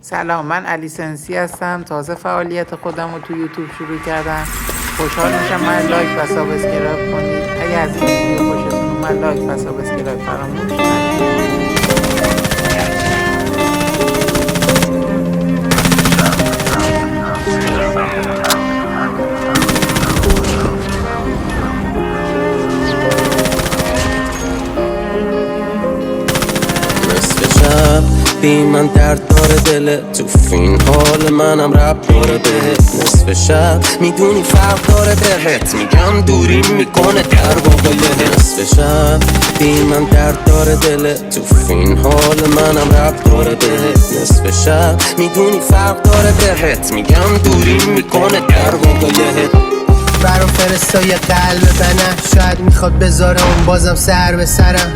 سلام، من علی سنسی هستم. تازه فعالیت خودم رو تو یوتیوب شروع کردم. خوشحال میشم من لایک و سابسکرایب کنید. اگه از این ویدیو خوشتون اومد لایک و سابسکرایب فراموش نکنید. بی من درد داره دلت، تو فین حال منم رب داره بهت. نصف شب میدونی فرق داره بهت، میگم دوری میکنه در واقع بهت. نصف شب بی من درد داره دلت، تو فین حال منم رب داره بهت. نصف شب میدونی فرق داره بهت، میگم دوری میکنه در واقع بهت. برام فرستا یه قلب بنه، شاید میخواد بذاره اون بازم سر به سرم.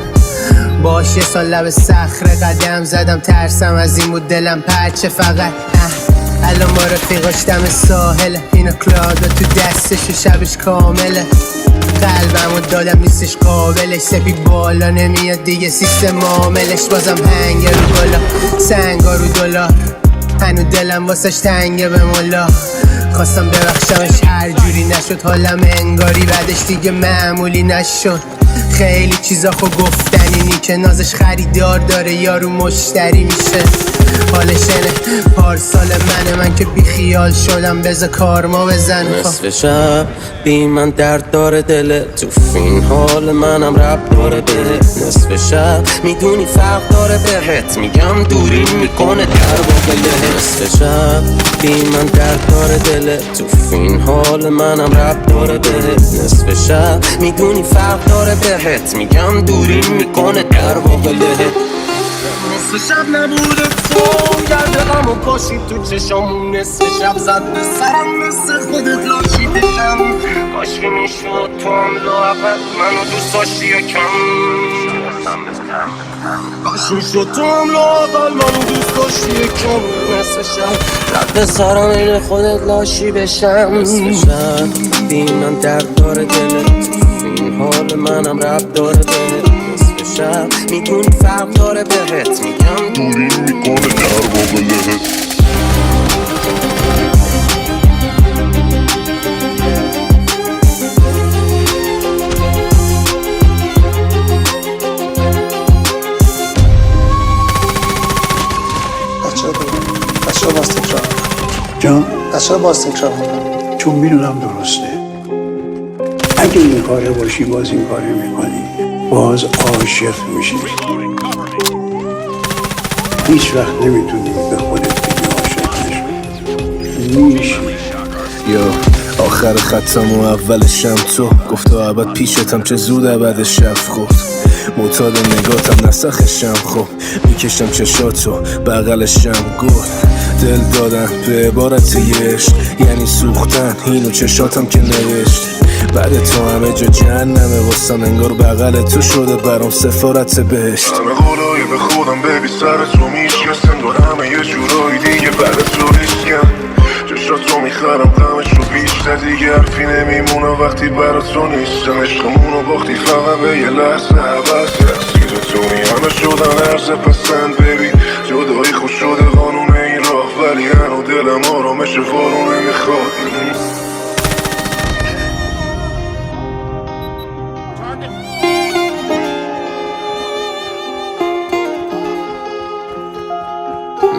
باش یه سال لب صخره قدم زدم، ترسم از این بود دلم پرچه فقط. الان ما رفیقاش دم ساحله، اینا کلادا تو دستش و شبش کامله. قلبمو دادم نیستش قابلش، سپی بالا نمیاد دیگه سیستم عاملش. بازم هنگ رو بالا سنگا رو دلار، هنو دلم واسش تنگه به مولا. خواستم ببخشمش هر جوری نشد، حالم انگاری بعدش دیگه معمولی نشد. خیلی چیزا خو گفتنینی که نازش خریدار داره یارو مشتری میشه. حالشنه پارسال من که بی خیال شدم، بذار کارما بزن. نصف شب بی من درد داره دلت، تو فین حال منم رب داره بهت. نصف شب میدونی فرق داره بهت، میگم دوری میکنه در واقع بهت. نصف شب بی من درد داره دلت، تو فین حال منم رب داره بهت. نصف شب میدونی فرق داره بهت، میگم دوری میکنه در واقع بهت. نصف شب نبوده تو گرد غم و پاشید تو چشامون. نصف شب زد به سرم مثل خودت لاشیدشم. کاش که میشد تو هم لااقل منو دوست داشتی یکم. کاش میشد تو هم لااقل منو دوست داشتی یکم. نصف شب زد به سرم این خودت لاشی بشم. نصف شب بی من درد داره دلت، این حال منم رب داره بهت. نصف شب میدونی فرق داره بهت، میگم دوری میکنه در واقع بهت. بچه ها باز تکرار جان؟ بچه ها باز تکرار کنم. چون میدونم درسته. اگه این کاره باشی باز این کاره میکنی، باز عاشق میشی. هیچ وقت نمیتونی به خودت بگی عاشق نشو، میشی. یا آخر ختم و اولشم تو گفتا ابد پیشتم، چه زود ابد شب خورد. معتاد نگاتم نسخشم، خب میکشم چشاتو بغلشم. گفت دل دادن به عبارت عشق یعنی سوختن، اینو چشاتم که نوشت. بعد تو همه جا جهنمه واسم، انگار بغل تو شده برام سفارت بهشت. همه قولایی به خودم ببی سر تو میشکست، انگار همه یه جورایی دیگه بعد تو ریسکن. چشاتو میخرم غمشو بیشتر، دیگه حرفی نمیمونه وقتی برا تو نیستم. عشقمونو باختی فقط به یه لحظه عوض زیر تو همه شدن عرض پسند. ببی جدایی خوش شده قانون این راه، ولی هنو دلم آرامش وارو نمیخواد.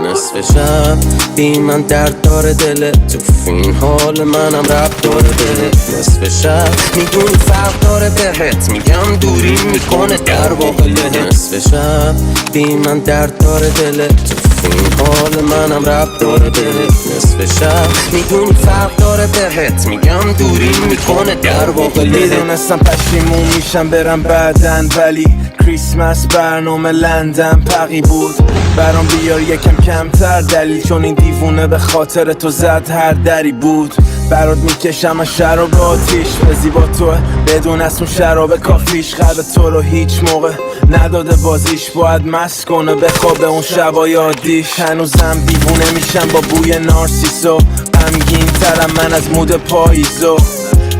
نصف شب بی من درد داره دلت، تو فین حال منم رب داره بهت. نصف شب میدونی فرق داره بهت، میگم دوری میکنه در واقع بهت. نصف شب بی من درد داره دلت، تو فین حال منم رب داره بهت. نصف شب میدونی فرق داره بهت، میگم دوری میکنه در واقع بهت. میدونستم پشیمون میشم برم بعدن، ولی کریسمس برنامه لندن پقی بود. برام بیار یکم کمتر دلیل، چون این دیوونه به خاطر تو زد هر دری بود. برات میکشم از شراب آتیش، به زیبا توه بدون از اون شراب کافیش. قلب تو رو هیچ موقع نداده بازیش، باید مست کنه بخوابه اون شبای عادیش. هنوزم دیوونه میشم با بوی نارسیسو، غمگین ترم من از مود پاییزو.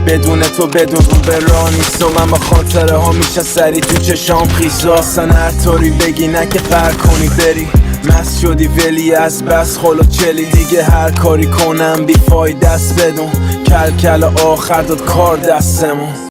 بدون تو بدون رو به راه نیست و من با خاطره ها میشه سری تو چشام خیزا. اصلا هر طوری بگی نه که پر کنی بری، مست شدی ولی از بس خلو چلی دیگه هر کاری کنم بی فایده است بدون کل کل آخر داد کار دستمون